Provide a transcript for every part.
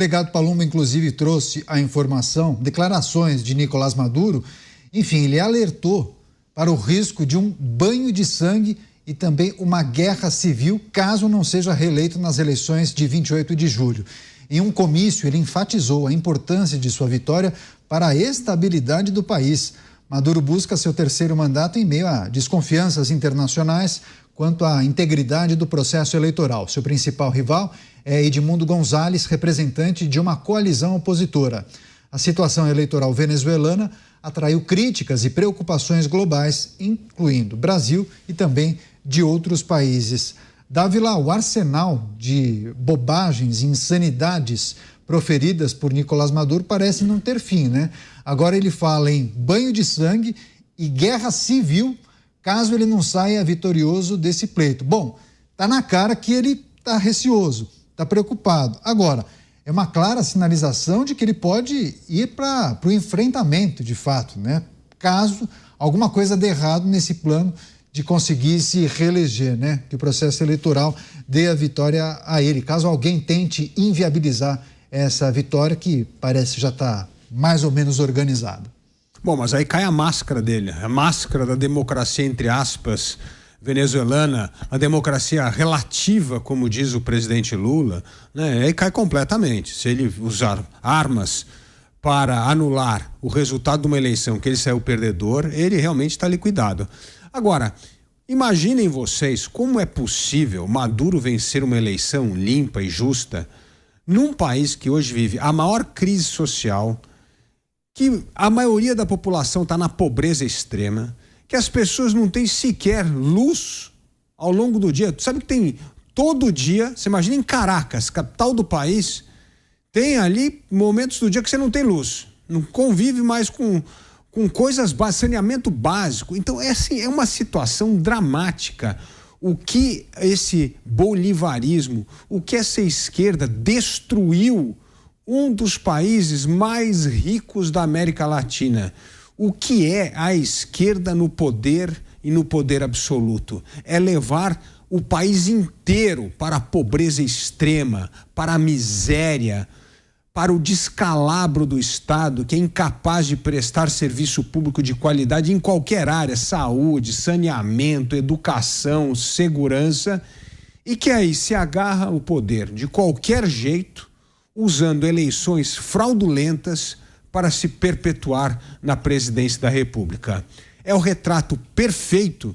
O delegado Palumbo, inclusive, trouxe a informação, declarações de Nicolás Maduro. Enfim, ele alertou para o risco de um banho de sangue e também uma guerra civil, caso não seja reeleito nas eleições de 28 de julho. Em um comício, ele enfatizou a importância de sua vitória para a estabilidade do país. Maduro busca seu terceiro mandato em meio a desconfianças internacionais quanto à integridade do processo eleitoral. Seu principal rival é Edmundo González, representante de uma coalizão opositora. A situação eleitoral venezuelana atraiu críticas e preocupações globais, incluindo Brasil e também de outros países. Dávila, o arsenal de bobagens e insanidades proferidas por Nicolás Maduro parece não ter fim, né? Agora ele fala em banho de sangue e guerra civil, caso ele não saia vitorioso desse pleito. Bom, tá na cara que ele tá receoso, tá preocupado. Agora, é uma clara sinalização de que ele pode ir para o enfrentamento, de fato, né? Caso alguma coisa dê errado nesse plano de conseguir se reeleger, né? Que o processo eleitoral dê a vitória a ele. Caso alguém tente inviabilizar essa vitória, que parece já estar mais ou menos organizada. Bom, mas aí cai a máscara dele, a máscara da democracia, entre aspas, venezuelana, a democracia relativa, como diz o presidente Lula, né? Aí cai completamente. Se ele usar armas para anular o resultado de uma eleição que ele saiu perdedor, ele realmente está liquidado. Agora, imaginem vocês como é possível Maduro vencer uma eleição limpa e justa num país que hoje vive a maior crise social, que a maioria da população está na pobreza extrema, que as pessoas não têm sequer luz ao longo do dia. Tu sabe que tem todo dia, você imagina em Caracas, capital do país, tem ali momentos do dia que você não tem luz, não convive mais com coisas básicas, saneamento básico. Então é assim, é uma situação dramática. O que esse bolivarismo, o que essa esquerda destruiu um dos países mais ricos da América Latina. O que é a esquerda no poder e no poder absoluto? É levar o país inteiro para a pobreza extrema, para a miséria, para o descalabro do Estado, que é incapaz de prestar serviço público de qualidade em qualquer área, saúde, saneamento, educação, segurança, e que aí se agarra ao poder de qualquer jeito, usando eleições fraudulentas para se perpetuar na presidência da República. É o retrato perfeito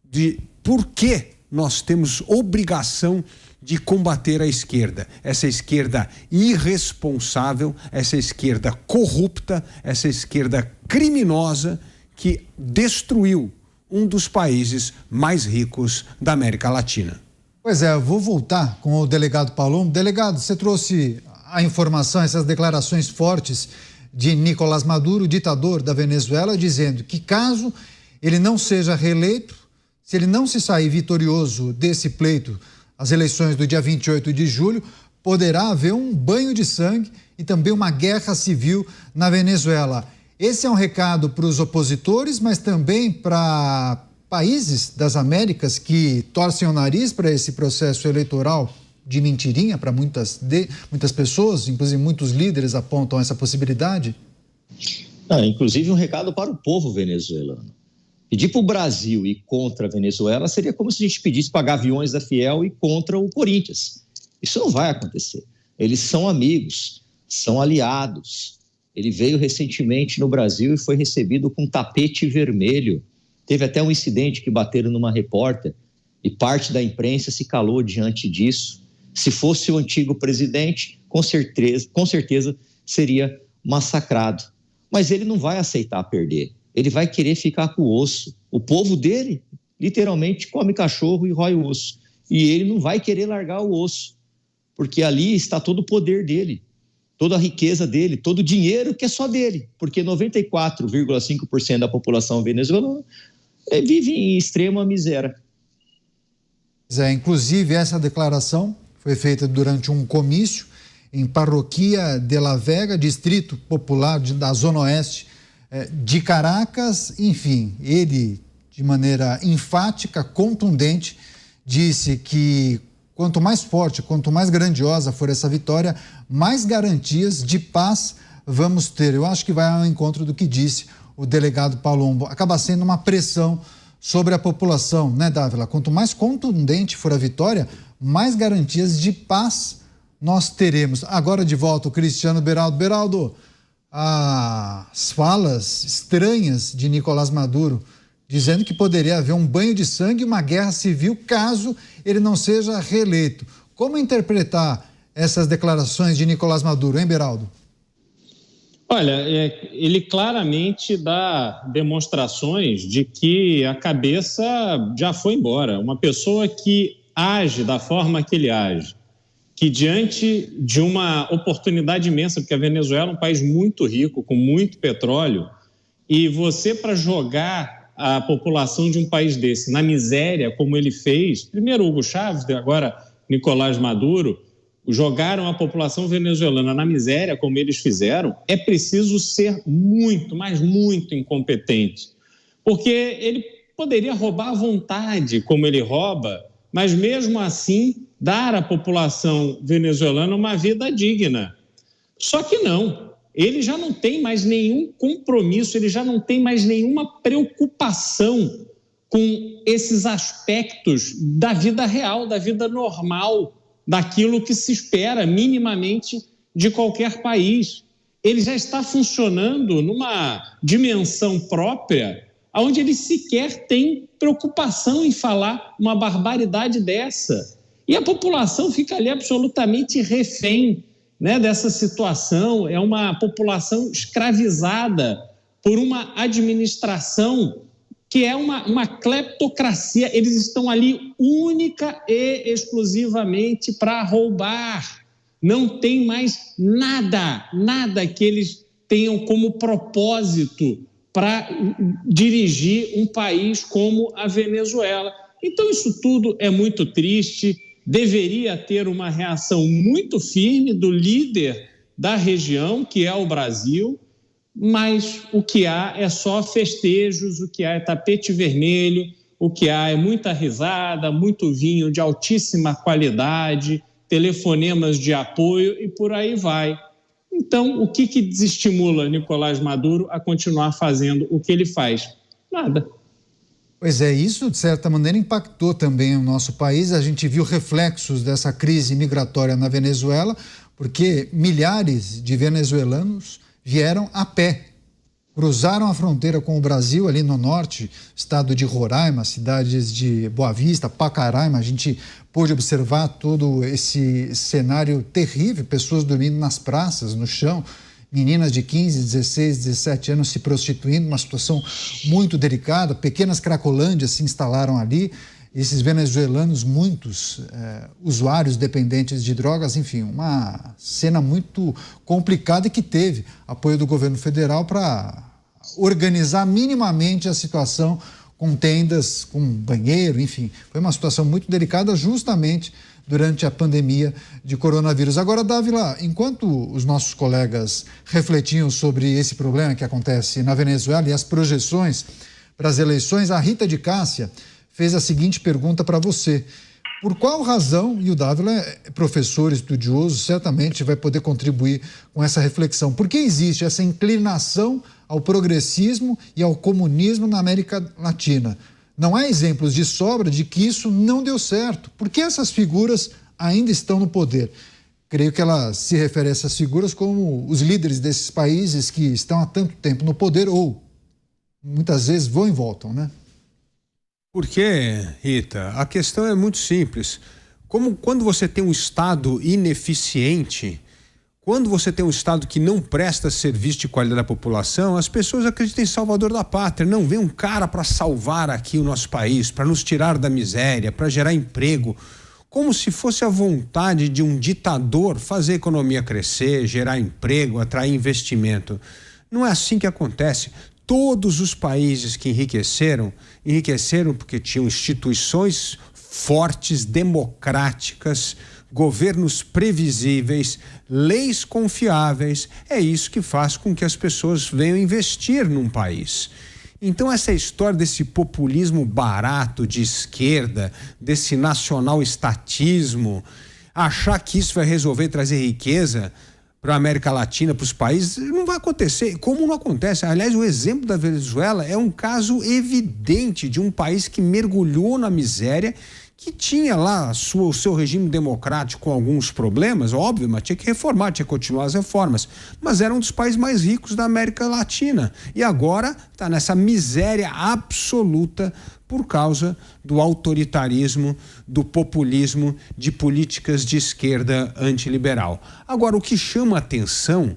de por que nós temos obrigação de combater a esquerda. Essa esquerda irresponsável, essa esquerda corrupta, essa esquerda criminosa que destruiu um dos países mais ricos da América Latina. Pois é, eu vou voltar com o delegado Palumbo. Delegado, você trouxe a informação, essas declarações fortes de Nicolás Maduro, ditador da Venezuela, dizendo que caso ele não seja reeleito, se ele não se sair vitorioso desse pleito, as eleições do dia 28 de julho, poderá haver um banho de sangue e também uma guerra civil na Venezuela. Esse é um recado para os opositores, mas também para países das Américas que torcem o nariz para esse processo eleitoral de mentirinha para muitas pessoas, inclusive muitos líderes apontam essa possibilidade? Inclusive um recado para o povo venezuelano. Pedir para o Brasil ir contra a Venezuela seria como se a gente pedisse para Gaviões da Fiel ir contra o Corinthians. Isso não vai acontecer. Eles são amigos, são aliados. Ele veio recentemente no Brasil e foi recebido com tapete vermelho. Teve até um incidente que bateram numa repórter e parte da imprensa se calou diante disso. Se fosse o antigo presidente, com certeza seria massacrado. Mas ele não vai aceitar perder. Ele vai querer ficar com o osso. O povo dele, literalmente, come cachorro e rói o osso. E ele não vai querer largar o osso, porque ali está todo o poder dele, toda a riqueza dele, todo o dinheiro que é só dele, porque 94,5% da população venezuelana vive em extrema miséria. Inclusive, essa declaração foi feita durante um comício em Parroquia de la Vega, distrito popular da Zona Oeste de Caracas. Enfim, ele, de maneira enfática, contundente, disse que quanto mais forte, quanto mais grandiosa for essa vitória, mais garantias de paz vamos ter. Eu acho que vai ao encontro do que disse o delegado Palombo. Acaba sendo uma pressão sobre a população, né, Dávila? Quanto mais contundente for a vitória, mais garantias de paz nós teremos. Agora de volta o Cristiano Beraldo. Beraldo, as falas estranhas de Nicolás Maduro, dizendo que poderia haver um banho de sangue e uma guerra civil caso ele não seja reeleito. Como interpretar essas declarações de Nicolás Maduro, hein, Beraldo? Olha, ele claramente dá demonstrações de que a cabeça já foi embora. Uma pessoa que age da forma que ele age, que diante de uma oportunidade imensa, porque a Venezuela é um país muito rico, com muito petróleo, e você, para jogar a população de um país desse na miséria, como ele fez, primeiro Hugo Chávez, agora Nicolás Maduro, jogaram a população venezuelana na miséria, como eles fizeram, é preciso ser muito, mas muito incompetente. Porque ele poderia roubar à vontade, como ele rouba, mas mesmo assim dar à população venezuelana uma vida digna. Só que não, ele já não tem mais nenhum compromisso, ele já não tem mais nenhuma preocupação com esses aspectos da vida real, da vida normal, daquilo que se espera minimamente de qualquer país. Ele já está funcionando numa dimensão própria, onde ele sequer tem preocupação em falar uma barbaridade dessa. E a população fica ali absolutamente refém, né, dessa situação. É uma população escravizada por uma administração que é uma cleptocracia. Eles estão ali única e exclusivamente para roubar. Não tem mais nada que eles tenham como propósito para dirigir um país como a Venezuela. Então, isso tudo é muito triste. Deveria ter uma reação muito firme do líder da região, que é o Brasil, mas o que há é só festejos, o que há é tapete vermelho, o que há é muita risada, muito vinho de altíssima qualidade, telefonemas de apoio e por aí vai. Então, o que desestimula Nicolás Maduro a continuar fazendo o que ele faz? Nada. Pois é, isso de certa maneira impactou também o nosso país. A gente viu reflexos dessa crise migratória na Venezuela, porque milhares de venezuelanos vieram a pé, cruzaram a fronteira com o Brasil ali no norte, estado de Roraima, cidades de Boa Vista, Pacaraima. A gente pôde observar todo esse cenário terrível, pessoas dormindo nas praças, no chão, meninas de 15, 16, 17 anos se prostituindo, uma situação muito delicada. Pequenas cracolândias se instalaram ali. Esses venezuelanos, muitos usuários dependentes de drogas, enfim, uma cena muito complicada e que teve apoio do governo federal para organizar minimamente a situação com tendas, com banheiro, enfim. Foi uma situação muito delicada justamente durante a pandemia de coronavírus. Agora, Dávila, enquanto os nossos colegas refletiam sobre esse problema que acontece na Venezuela e as projeções para as eleições, a Rita de Cássia fez a seguinte pergunta para você. Por qual razão, e o Dávila é professor estudioso, certamente vai poder contribuir com essa reflexão, por que existe essa inclinação ao progressismo e ao comunismo na América Latina? Não há exemplos de sobra de que isso não deu certo. Por que essas figuras ainda estão no poder? Creio que ela se refere a essas figuras como os líderes desses países que estão há tanto tempo no poder ou muitas vezes vão e voltam, né? Porque, Rita, a questão é muito simples. Quando você tem um Estado ineficiente, quando você tem um Estado que não presta serviço de qualidade à população, as pessoas acreditam em salvador da pátria. Não vem um cara para salvar aqui o nosso país, para nos tirar da miséria, para gerar emprego, como se fosse a vontade de um ditador fazer a economia crescer, gerar emprego, atrair investimento. Não é assim que acontece. Todos os países que enriqueceram porque tinham instituições fortes, democráticas, governos previsíveis, leis confiáveis. É isso que faz com que as pessoas venham investir num país. Então essa história desse populismo barato de esquerda, desse nacional-estatismo, achar que isso vai resolver trazer riqueza para a América Latina, para os países, não vai acontecer. Como não acontece? Aliás, o exemplo da Venezuela é um caso evidente de um país que mergulhou na miséria, que tinha lá o seu regime democrático com alguns problemas, óbvio, mas tinha que reformar, tinha que continuar as reformas. Mas era um dos países mais ricos da América Latina. E agora está nessa miséria absoluta por causa do autoritarismo, do populismo, de políticas de esquerda antiliberal. Agora, o que chama a atenção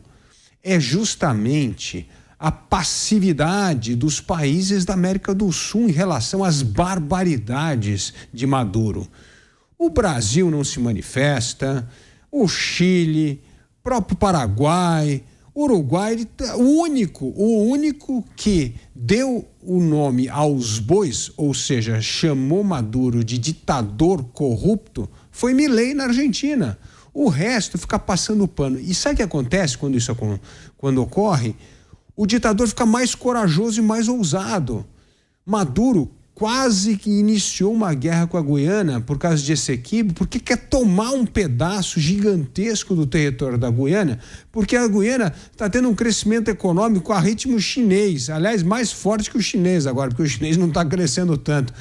é justamente a passividade dos países da América do Sul em relação às barbaridades de Maduro. O Brasil não se manifesta, o Chile, próprio Paraguai, Uruguai, o único que deu o nome aos bois, ou seja, chamou Maduro de ditador corrupto, foi Milei na Argentina. O resto fica passando pano. E sabe o que acontece quando ocorre? O ditador fica mais corajoso e mais ousado. Maduro quase que iniciou uma guerra com a Guiana por causa de Essequibo, porque quer tomar um pedaço gigantesco do território da Guiana, porque a Guiana está tendo um crescimento econômico a ritmo chinês, aliás, mais forte que o chinês agora, porque o chinês não está crescendo tanto.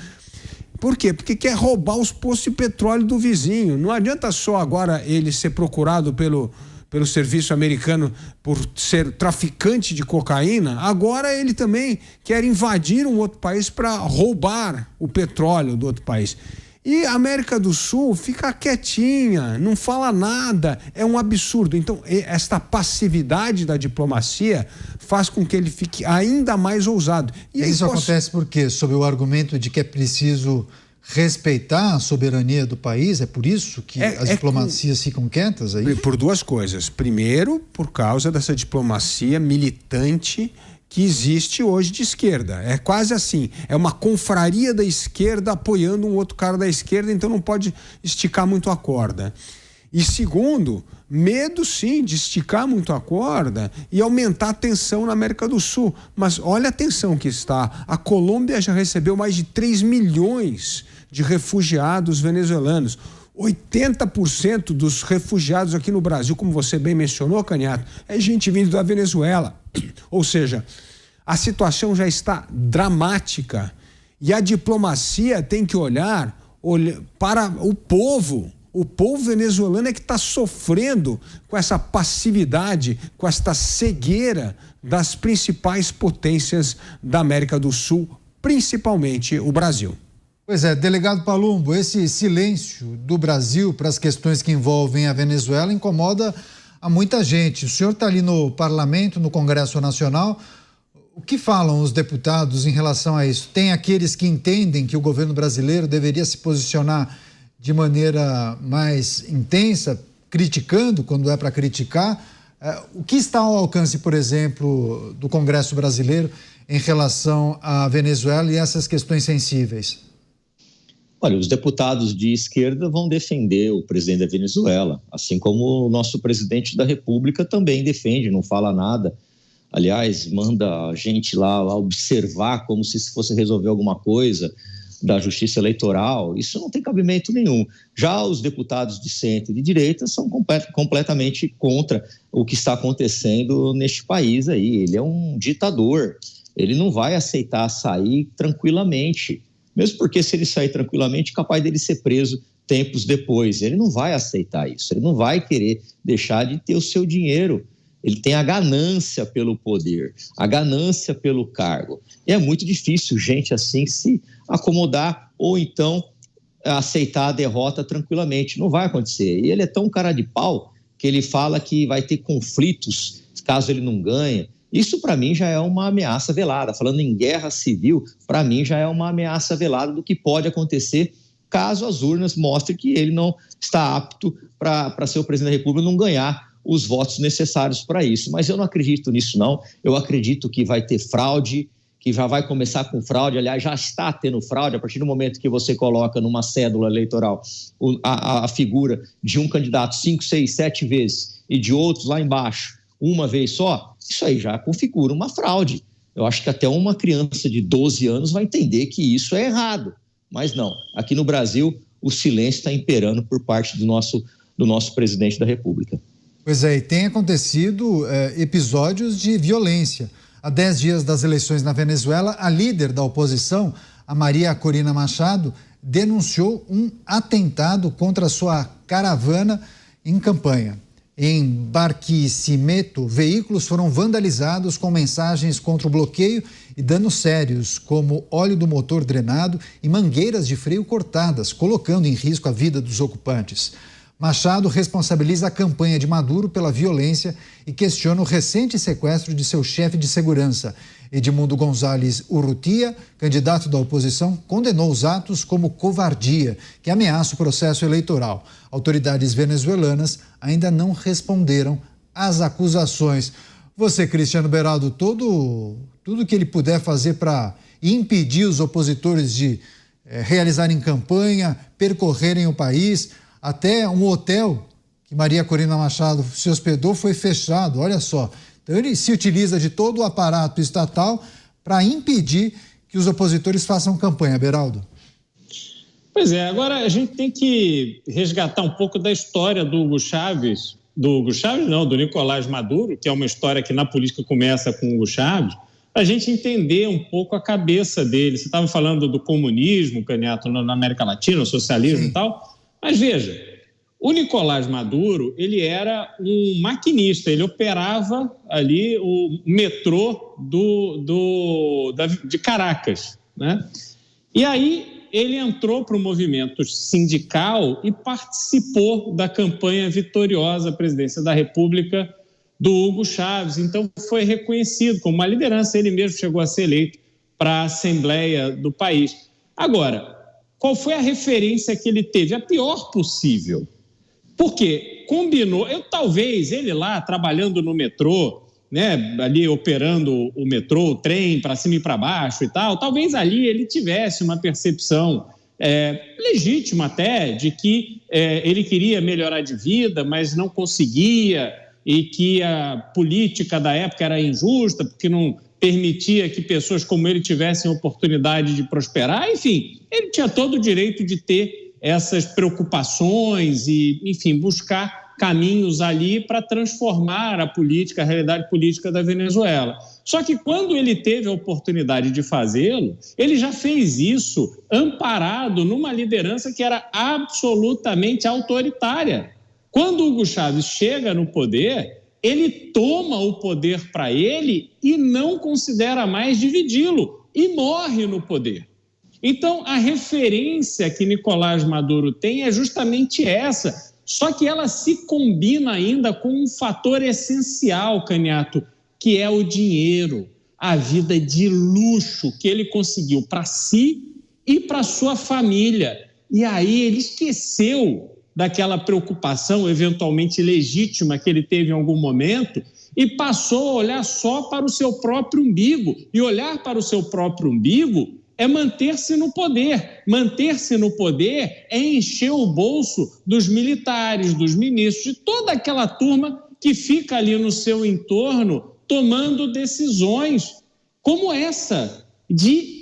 Por quê? Porque quer roubar os poços de petróleo do vizinho. Não adianta só agora ele ser procurado pelo serviço americano por ser traficante de cocaína, agora ele também quer invadir um outro país para roubar o petróleo do outro país. E a América do Sul fica quietinha, não fala nada, é um absurdo. Então, esta passividade da diplomacia faz com que ele fique ainda mais ousado. E isso acontece por quê? Sob o argumento de que é preciso respeitar a soberania do país? É por isso que as diplomacias ficam quietas aí? Por duas coisas. Primeiro, por causa dessa diplomacia militante que existe hoje de esquerda. É quase assim, é uma confraria da esquerda apoiando um outro cara da esquerda, então não pode esticar muito a corda. E segundo, medo sim de esticar muito a corda e aumentar a tensão na América do Sul. Mas olha a tensão que está. A Colômbia já recebeu mais de 3 milhões de refugiados venezuelanos. 80% dos refugiados aqui no Brasil, como você bem mencionou, Canhato, é gente vindo da Venezuela. Ou seja, a situação já está dramática e a diplomacia tem que olhar para o povo. O povo venezuelano é que está sofrendo com essa passividade, com esta cegueira das principais potências da América do Sul, principalmente o Brasil. Pois é, delegado Palumbo, esse silêncio do Brasil para as questões que envolvem a Venezuela incomoda a muita gente. O senhor está ali no parlamento, no Congresso Nacional. O que falam os deputados em relação a isso? Tem aqueles que entendem que o governo brasileiro deveria se posicionar de maneira mais intensa, criticando quando é para criticar. O que está ao alcance, por exemplo, do Congresso brasileiro em relação à Venezuela e essas questões sensíveis? Olha, os deputados de esquerda vão defender o presidente da Venezuela, assim como o nosso presidente da República também defende, não fala nada. Aliás, manda a gente lá observar como se fosse resolver alguma coisa da justiça eleitoral. Isso não tem cabimento nenhum. Já os deputados de centro e de direita são completamente contra o que está acontecendo neste país aí. Ele é um ditador, ele não vai aceitar sair tranquilamente. Mesmo porque se ele sair tranquilamente, capaz dele ser preso tempos depois. Ele não vai aceitar isso, ele não vai querer deixar de ter o seu dinheiro. Ele tem a ganância pelo poder, a ganância pelo cargo. E é muito difícil gente assim se acomodar ou então aceitar a derrota tranquilamente. Não vai acontecer. E ele é tão cara de pau que ele fala que vai ter conflitos caso ele não ganhe. Isso, para mim, já é uma ameaça velada. Falando em guerra civil, para mim, já é uma ameaça velada do que pode acontecer caso as urnas mostrem que ele não está apto para ser o presidente da República e não ganhar os votos necessários para isso. Mas eu não acredito nisso, não. Eu acredito que vai ter fraude, que já vai começar com fraude. Aliás, já está tendo fraude a partir do momento que você coloca numa cédula eleitoral a figura de um candidato 5, 6, 7 vezes e de outros lá embaixo uma vez só. Isso aí já configura uma fraude. eu acho que até uma criança de 12 anos vai entender que isso é errado. Mas não, aqui no Brasil o silêncio está imperando por parte do nosso presidente da República. Pois é, e tem acontecido episódios de violência. Há 10 dias das eleições na Venezuela, a líder da oposição, a Maria Corina Machado, denunciou um atentado contra sua caravana em campanha. Em Barquisimeto, veículos foram vandalizados com mensagens contra o bloqueio e danos sérios, como óleo do motor drenado e mangueiras de freio cortadas, colocando em risco a vida dos ocupantes. Machado responsabiliza a campanha de Maduro pela violência e questiona o recente sequestro de seu chefe de segurança. Edmundo González Urrutia, candidato da oposição, condenou os atos como covardia, que ameaça o processo eleitoral. Autoridades venezuelanas ainda não responderam às acusações. Você, Cristiano Beraldo, tudo que ele puder fazer para impedir os opositores de realizarem campanha, percorrerem o país, até um hotel que Maria Corina Machado se hospedou foi fechado, olha só. Então ele se utiliza de todo o aparato estatal para impedir que os opositores façam campanha, Beraldo. Pois é, agora a gente tem que resgatar um pouco da história do Hugo Chávez, do Nicolás Maduro, que é uma história que na política começa com o Hugo Chávez, para a gente entender um pouco a cabeça dele. Você estava falando do comunismo, Caniato, na América Latina, o socialismo e tal, mas veja, o Nicolás Maduro, ele era um maquinista, ele operava ali o metrô de Caracas, né? E aí ele entrou para o movimento sindical e participou da campanha vitoriosa à presidência da República do Hugo Chávez. Então foi reconhecido como uma liderança, ele mesmo chegou a ser eleito para a Assembleia do país. Agora, qual foi a referência que ele teve? A pior possível. Porque combinou, talvez ele lá trabalhando no metrô, né, ali operando o metrô, o trem para cima e para baixo e tal, talvez ali ele tivesse uma percepção legítima até de que ele queria melhorar de vida, mas não conseguia, e que a política da época era injusta, porque não permitia que pessoas como ele tivessem oportunidade de prosperar. Enfim, ele tinha todo o direito de ter essas preocupações e, enfim, buscar caminhos ali para transformar a política, a realidade política da Venezuela. Só que quando ele teve a oportunidade de fazê-lo, ele já fez isso amparado numa liderança que era absolutamente autoritária. Quando Hugo Chávez chega no poder, ele toma o poder para ele e não considera mais dividi-lo e morre no poder. Então, a referência que Nicolás Maduro tem é justamente essa, só que ela se combina ainda com um fator essencial, Caniato, que é o dinheiro, a vida de luxo que ele conseguiu para si e para sua família. E aí ele esqueceu daquela preocupação eventualmente legítima que ele teve em algum momento e passou a olhar só para o seu próprio umbigo. E olhar para o seu próprio umbigo é manter-se no poder. Manter-se no poder é encher o bolso dos militares, dos ministros, de toda aquela turma que fica ali no seu entorno tomando decisões como essa, de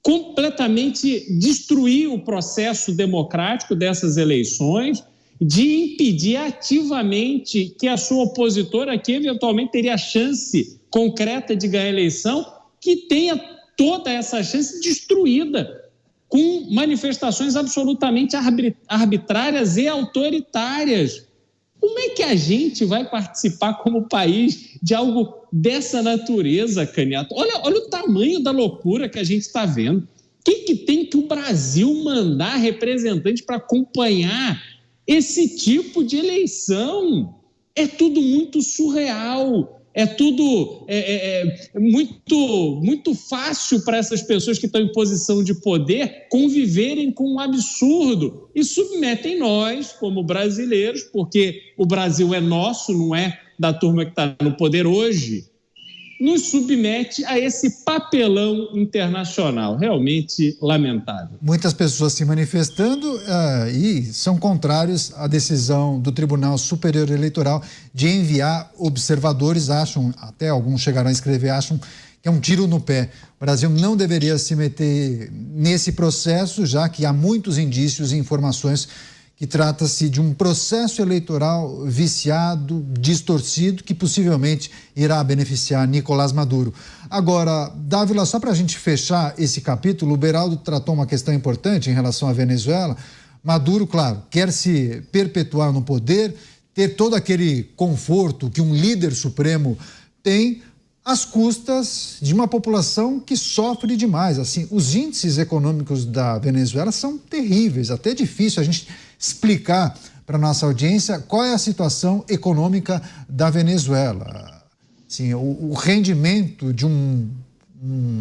completamente destruir o processo democrático dessas eleições, de impedir ativamente que a sua opositora, que eventualmente teria a chance concreta de ganhar a eleição, que tenha toda essa chance destruída, com manifestações absolutamente arbitrárias e autoritárias. Como é que a gente vai participar como país de algo dessa natureza, Caniato? Olha o tamanho da loucura que a gente está vendo. Quem que tem que o Brasil mandar representante para acompanhar esse tipo de eleição? É tudo muito surreal. É tudo muito fácil para essas pessoas que estão em posição de poder conviverem com um absurdo e submetem nós, como brasileiros, porque o Brasil é nosso, não é da turma que está no poder hoje, nos submete a esse papelão internacional. Realmente lamentável. Muitas pessoas se manifestando e são contrários à decisão do Tribunal Superior Eleitoral de enviar observadores, acham, até alguns chegaram a escrever, acham que é um tiro no pé. O Brasil não deveria se meter nesse processo, já que há muitos indícios e informações que trata-se de um processo eleitoral viciado, distorcido, que possivelmente irá beneficiar Nicolás Maduro. Agora, Dávila, só para a gente fechar esse capítulo, o Beraldo tratou uma questão importante em relação à Venezuela. Maduro, claro, quer se perpetuar no poder, ter todo aquele conforto que um líder supremo tem, às custas de uma população que sofre demais. Assim, os índices econômicos da Venezuela são terríveis, até difícil a gente explicar para a nossa audiência qual é a situação econômica da Venezuela. Assim, o rendimento de um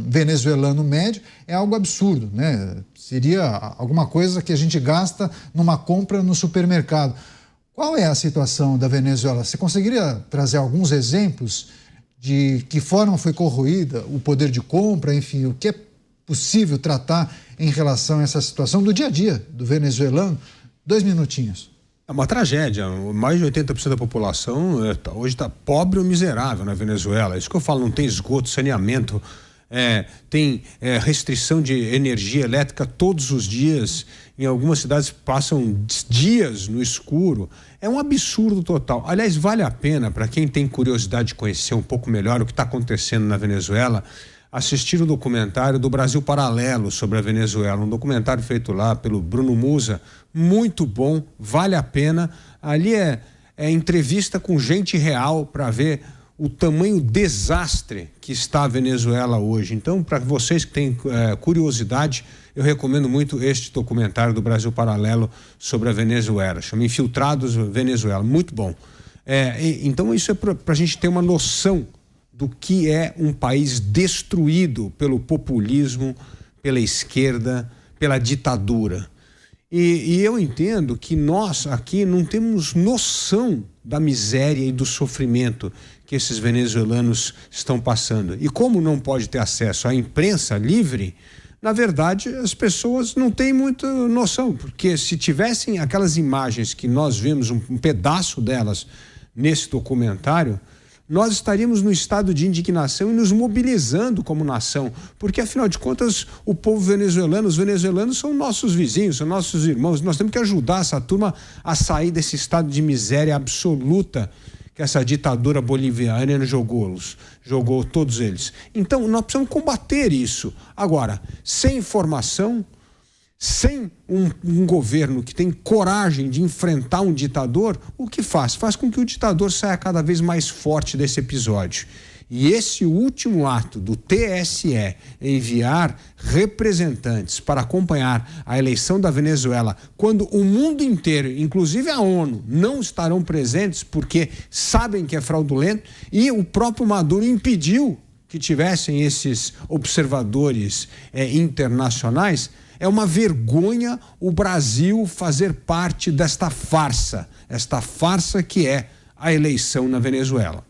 venezuelano médio é algo absurdo, né? Seria alguma coisa que a gente gasta numa compra no supermercado. Qual é a situação da Venezuela? Você conseguiria trazer alguns exemplos de que forma foi corroída o poder de compra, enfim, o que é possível tratar em relação a essa situação do dia a dia do venezuelano? 2 minutinhos. É uma tragédia. Mais de 80% da população hoje está pobre ou miserável na Venezuela. É isso que eu falo, não tem esgoto, saneamento, tem restrição de energia elétrica todos os dias. Em algumas cidades passam dias no escuro. É um absurdo total. Aliás, vale a pena, para quem tem curiosidade de conhecer um pouco melhor o que está acontecendo na Venezuela, assistir o documentário do Brasil Paralelo sobre a Venezuela, um documentário feito lá pelo Bruno Musa, muito bom, vale a pena. Ali é entrevista com gente real para ver o tamanho desastre que está a Venezuela hoje. Então, para vocês que têm curiosidade, eu recomendo muito este documentário do Brasil Paralelo sobre a Venezuela, chama Infiltrados Venezuela, muito bom. Então, isso é para a gente ter uma noção do que é um país destruído pelo populismo, pela esquerda, pela ditadura. E eu entendo que nós aqui não temos noção da miséria e do sofrimento que esses venezuelanos estão passando. E como não pode ter acesso à imprensa livre, na verdade as pessoas não têm muita noção, porque se tivessem aquelas imagens que nós vemos, um pedaço delas nesse documentário, nós estaríamos no estado de indignação e nos mobilizando como nação, porque afinal de contas o povo venezuelano, os venezuelanos são nossos vizinhos, são nossos irmãos, nós temos que ajudar essa turma a sair desse estado de miséria absoluta que essa ditadura boliviana jogou todos eles. Então nós precisamos combater isso. Agora, sem informação, sem um governo que tem coragem de enfrentar um ditador, o que faz? Faz com que o ditador saia cada vez mais forte desse episódio. E esse último ato do TSE enviar representantes para acompanhar a eleição da Venezuela, quando o mundo inteiro, inclusive a ONU, não estarão presentes porque sabem que é fraudulento, e o próprio Maduro impediu que tivessem esses observadores internacionais, é uma vergonha o Brasil fazer parte desta farsa que é a eleição na Venezuela.